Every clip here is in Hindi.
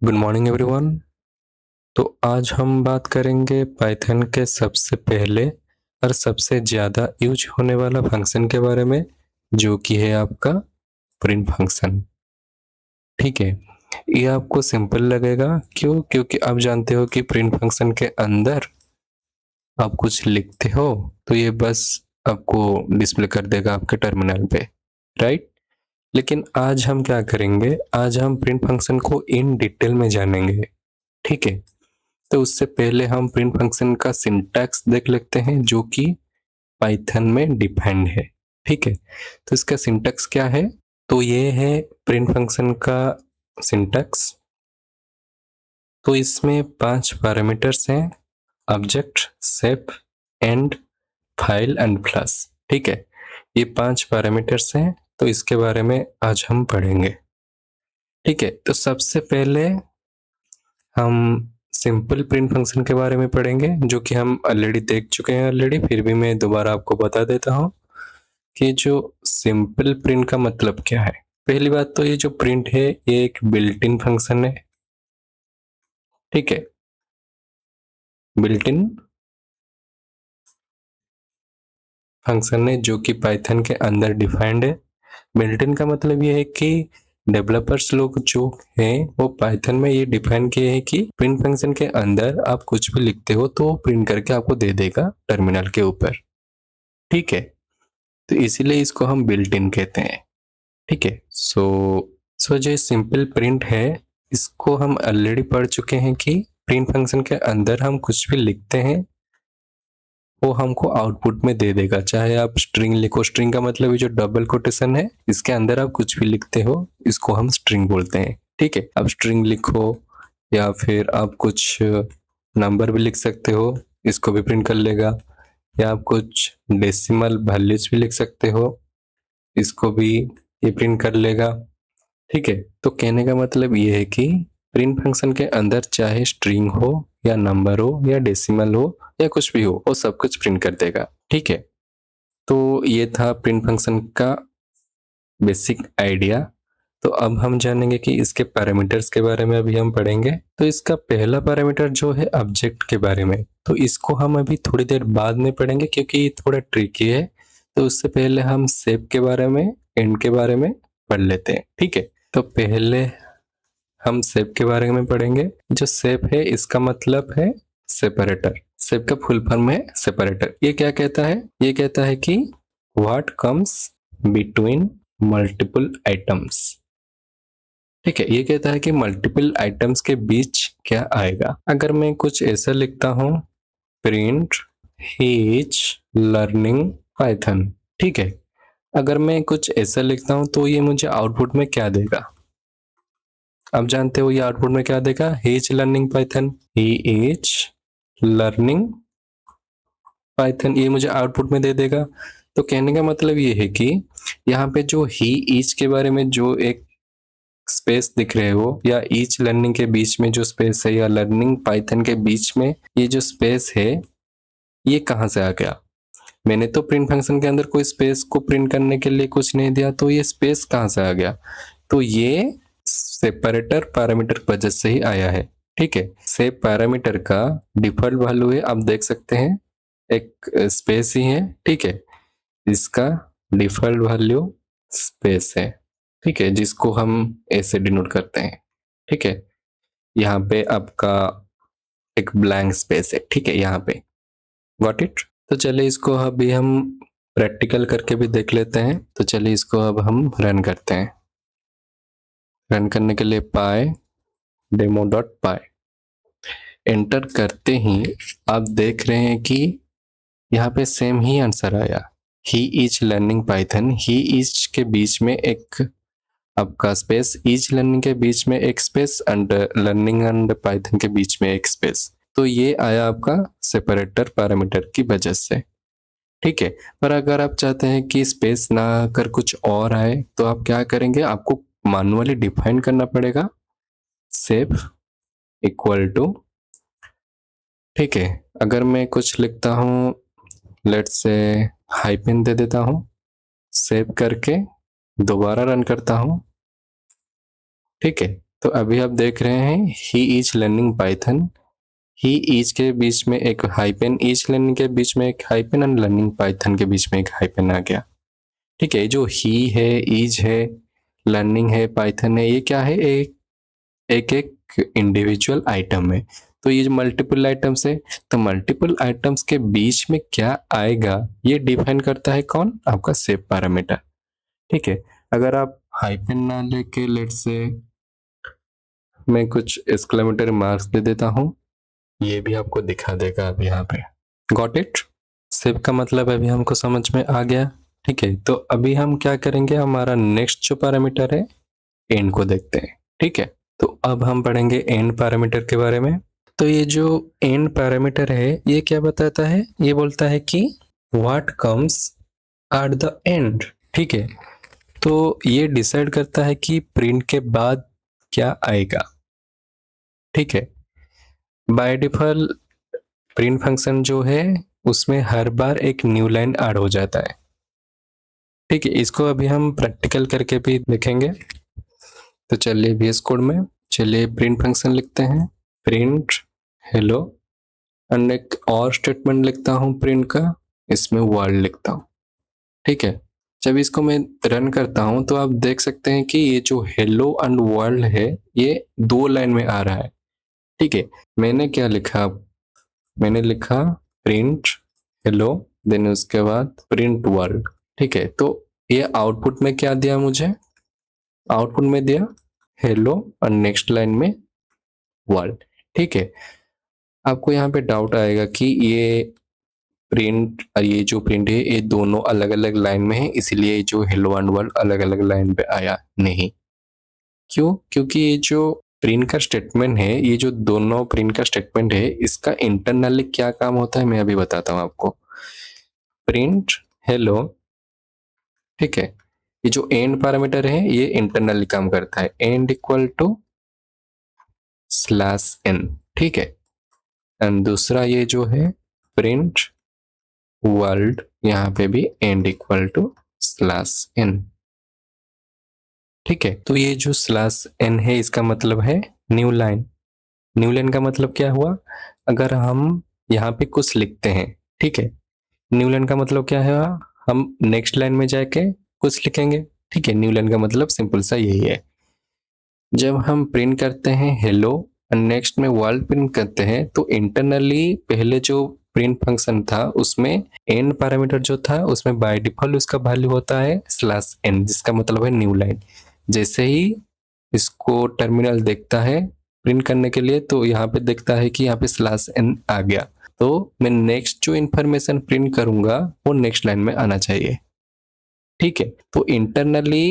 Good morning everyone. तो आज हम बात करेंगे पाइथन के सबसे पहले और सबसे ज़्यादा यूज होने वाला फंक्शन के बारे में, जो कि है आपका प्रिंट फंक्शन। ठीक है, ये आपको सिंपल लगेगा। क्यों? क्योंकि आप जानते हो कि प्रिंट फंक्शन के अंदर आप कुछ लिखते हो तो ये बस आपको डिस्प्ले कर देगा आपके टर्मिनल पे, राइट। लेकिन आज हम क्या करेंगे, आज हम प्रिंट फंक्शन को इन डिटेल में जानेंगे। ठीक है, तो उससे पहले हम प्रिंट फंक्शन का सिंटैक्स देख लेते हैं, जो कि पाइथन में डिफाइंड है। ठीक है, तो इसका सिंटैक्स क्या है? तो ये है प्रिंट फंक्शन का सिंटैक्स। तो इसमें 5 पैरामीटर्स हैं: object, shape, and, file and plus. ठीक है, ये 5 पैरामीटर्स हैं, तो इसके बारे में आज हम पढ़ेंगे। ठीक है, तो सबसे पहले हम सिंपल प्रिंट फंक्शन के बारे में पढ़ेंगे, जो कि हम ऑलरेडी देख चुके हैं ऑलरेडी, फिर भी मैं दोबारा आपको बता देता हूँ कि जो सिंपल प्रिंट का मतलब क्या है। पहली बात तो ये जो प्रिंट है ये एक बिल्ट इन फंक्शन है। ठीक है, बिल्ट इन फंक्शन है जो कि पाइथन के अंदर डिफाइंड है। बिल्ट इन का मतलब ये है कि डेवलपर्स लोग जो हैं वो पाइथन में ये डिफाइन किए हैं कि प्रिंट फंक्शन के अंदर आप कुछ भी लिखते हो तो वो प्रिंट करके आपको दे देगा टर्मिनल के ऊपर। ठीक है, तो इसीलिए इसको हम बिल्ट इन कहते हैं। ठीक है, सो जो सिंपल प्रिंट है इसको हम ऑलरेडी पढ़ चुके हैं कि प्रिंट फंक्शन के अंदर हम कुछ भी लिखते हैं वो हमको आउटपुट में दे देगा। चाहे आप स्ट्रिंग लिखो, स्ट्रिंग का मतलब ये जो डबल कोटेशन है इसके अंदर आप कुछ भी लिखते हो इसको हम स्ट्रिंग बोलते हैं। ठीक है, आप स्ट्रिंग लिखो या फिर आप कुछ नंबर भी लिख सकते हो, इसको भी प्रिंट कर लेगा। या आप कुछ डेसिमल वैल्यूज भी लिख सकते हो, इसको भी ये प्रिंट कर लेगा। ठीक है, तो कहने का मतलब ये है कि प्रिंट फंक्शन के अंदर चाहे स्ट्रिंग हो या नंबर हो या डेसिमल हो या कुछ भी हो, वो सब कुछ प्रिंट कर देगा। ठीक है, तो ये था प्रिंट फंक्शन का बेसिक आइडिया। तो अब हम जानेंगे कि इसके पैरामीटर्स के बारे में अभी हम पढ़ेंगे। तो इसका पहला पैरामीटर जो है ऑब्जेक्ट के बारे में, तो इसको हम अभी थोड़ी देर बाद में पढ़ेंगे क्योंकि ये थोड़ा ट्रिकी है। तो उससे पहले हम शेप के बारे में, एंड के बारे में पढ़ लेते हैं। ठीक है, तो पहले हम शेप के बारे में पढ़ेंगे। जो शेप है इसका मतलब है सेपरेटर। शेप का फुल फॉर्म है सेपरेटर। ये क्या कहता है? ये कहता है कि what comes between multiple items. ठीक है, ये कहता है कि मल्टीपल आइटम्स के बीच क्या आएगा। अगर मैं कुछ ऐसा लिखता हूं, print he is learning Python. ठीक है, अगर मैं कुछ ऐसा लिखता हूं तो ये मुझे आउटपुट में क्या देगा? अब जानते हो ये आउटपुट में क्या देगा? He is learning Python, he is learning Python, ये मुझे आउटपुट में दे देगा। तो कहने का मतलब ये है कि यहाँ पे जो ही इज के बारे में जो एक स्पेस दिख रहे हो, या ईच लर्निंग के बीच में जो स्पेस है, या लर्निंग पाइथन के बीच में ये जो स्पेस है, ये कहाँ से आ गया? मैंने तो प्रिंट फंक्शन के अंदर कोई स्पेस को प्रिंट करने के लिए कुछ नहीं दिया, तो ये स्पेस कहाँ से आ गया? तो ये सेपरेटर पैरामीटर की वजह से ही आया है। ठीक है, सेप पैरामीटर का डिफॉल्ट वैल्यू है, आप देख सकते हैं एक स्पेस ही है। ठीक है, इसका डिफॉल्ट वैल्यू स्पेस है। ठीक है, जिसको हम ऐसे डिनोट करते हैं। ठीक है, यहाँ पे आपका एक ब्लैंक स्पेस है। ठीक है, यहाँ पे गॉट इट। तो चलिए इसको अभी हम प्रैक्टिकल करके भी देख लेते हैं। तो चलिए इसको अब हम रन करते हैं। रन करने के लिए पाई डेमो डॉट पाई एंटर करते ही आप देख रहे हैं कि यहाँ पे सेम ही आंसर आया। He is learning Python, he is के बीच में एक आपका स्पेस, इज लर्निंग के बीच में एक space, and learning and Python के बीच में एक स्पेस। तो ये आया आपका सेपरेटर पैरामीटर की वजह से। ठीक है, पर अगर आप चाहते हैं कि स्पेस ना कर कुछ और आए तो आप क्या करेंगे? आपको मैन्युअली डिफाइन करना पड़ेगा सेप इक्वल टू। ठीक है, अगर मैं कुछ लिखता हूं, लेट्स से हाइपन दे देता हूं, सेव करके दोबारा रन करता हूं। ठीक है, तो अभी आप देख रहे हैं he is learning Python, he is के बीच में एक हाइपन, इज लर्निंग के बीच में एक हाइपन और लर्निंग पाइथन के बीच में एक हाइपन आ गया। ठीक है, जो ही है, इज है, लर्निंग है, पाइथन है, ये क्या है, एक एक इंडिविजुअल आइटम है। तो ये जो मल्टीपल आइटम्स है, तो मल्टीपल आइटम्स के बीच में क्या आएगा ये डिफाइन करता है कौन, आपका शेप पैरामीटर। ठीक है, अगर आप हाइपन ना लेके लेट से मैं कुछ एक्सक्लेमेटरी मार्क्स दे देता हूं, ये भी आपको दिखा देगा अब यहाँ पे। Got it? शेप का मतलब अभी हमको समझ में आ गया। ठीक है, तो अभी हम क्या करेंगे, हमारा नेक्स्ट जो पैरामीटर है एंड को देखते हैं। ठीक है, तो अब हम पढ़ेंगे एंड पैरामीटर के बारे में। तो ये जो एंड पैरामीटर है ये क्या बताता है, ये बोलता है कि what comes at the end. ठीक है, तो ये डिसाइड करता है कि प्रिंट के बाद क्या आएगा। ठीक है, बाय डिफॉल्ट प्रिंट फंक्शन जो है उसमें हर बार एक न्यू लाइन ऐड हो जाता है। ठीक है, इसको अभी हम प्रैक्टिकल करके भी देखेंगे। तो चलिए VS कोड में चलिए प्रिंट फंक्शन लिखते हैं, प्रिंट हेलो, एंड एक और स्टेटमेंट लिखता हूँ प्रिंट का, इसमें वर्ल्ड लिखता हूँ। ठीक है, जब इसको मैं रन करता हूँ तो आप देख सकते हैं कि ये जो हेलो एंड वर्ल्ड है ये दो लाइन में आ रहा है। ठीक है, मैंने क्या लिखा, मैंने लिखा प्रिंट हेलो, देन उसके बाद प्रिंट वर्ल्ड। ठीक है, तो ये आउटपुट में क्या दिया मुझे, आउटपुट में दिया हेलो और नेक्स्ट लाइन में वर्ल्ड। ठीक है, आपको यहाँ पे डाउट आएगा कि ये प्रिंट और ये जो प्रिंट है ये दोनों अलग अलग लाइन में है, इसलिए जो हेलो एंड वर्ल्ड अलग अलग लाइन पे आया नहीं। क्यों? क्योंकि ये जो प्रिंट का स्टेटमेंट है, ये जो दोनों प्रिंट का स्टेटमेंट है, इसका इंटरनली क्या काम होता है मैं अभी बताता हूँ आपको। प्रिंट हेलो, ठीक है, ये जो एंड पैरामीटर है ये इंटरनली काम करता है, end equal to slash n. ठीक है, एंड दूसरा ये जो है प्रिंट वर्ल्ड, यहाँ पे भी end equal to slash n. ठीक है, तो ये जो स्लैश एन है इसका मतलब है न्यू लाइन। न्यू लाइन का मतलब क्या हुआ, अगर हम यहाँ पे कुछ लिखते हैं, ठीक है, न्यू लाइन का मतलब क्या है, हम नेक्स्ट लाइन में जाके कुछ लिखेंगे। ठीक है, न्यू लाइन का मतलब सिंपल सा यही है। जब हम प्रिंट करते हैं हेलो और नेक्स्ट में वर्ल्ड प्रिंट करते हैं, तो इंटरनली पहले जो प्रिंट फंक्शन था उसमें एंड पैरामीटर जो था उसमें बाय डिफॉल्ट उसका वैल्यू होता है स्लैश एन, जिसका मतलब है न्यू लाइन। जैसे ही इसको टर्मिनल देखता है प्रिंट करने के लिए, तो यहाँ पे देखता है कि यहाँ पे स्लैश एन आ गया, तो मैं नेक्स्ट जो इन्फॉर्मेशन प्रिंट करूंगा वो नेक्स्ट लाइन में आना चाहिए। ठीक है, तो इंटरनली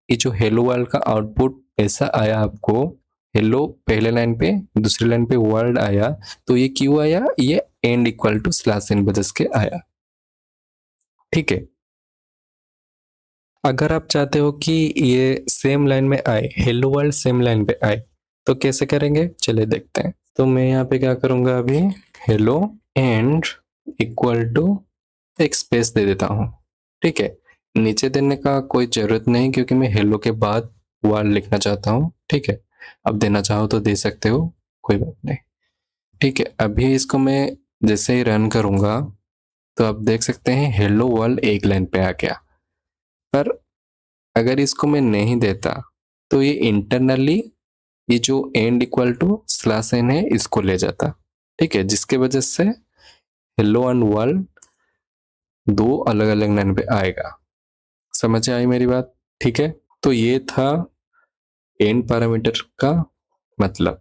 ये जो हेलो वर्ल्ड का आउटपुट ऐसा आया आपको, हेलो पहले लाइन पे, दूसरी लाइन पे वर्ल्ड आया, तो ये क्यों आया, ये end equal to slash n वजह के आया। ठीक है, अगर आप चाहते हो कि ये सेम लाइन में आए, हेलो वर्ल्ड सेम लाइन पे आए, तो कैसे करेंगे चलिए देखते हैं। तो मैं यहाँ पे क्या करूंगा, अभी हेलो एंड इक्वल टू एक स्पेस दे देता हूँ। ठीक है, नीचे देने का कोई जरूरत नहीं क्योंकि मैं हेलो के बाद वर्ल्ड लिखना चाहता हूँ। ठीक है, अब देना चाहो तो दे सकते हो, कोई बात नहीं। ठीक है, अभी इसको मैं जैसे ही रन करूंगा तो आप देख सकते हैं हेलो वर्ल्ड एक लाइन पे आ गया, पर अगर इसको मैं नहीं देता तो ये इंटरनली ये जो end equal to slash n है इसको ले जाता। ठीक है, जिसके वजह से हेलो एंड वर्ल्ड दो अलग अलग लाइन पे आएगा। समझ आई मेरी बात? ठीक है, तो ये था एंड पैरामीटर का मतलब।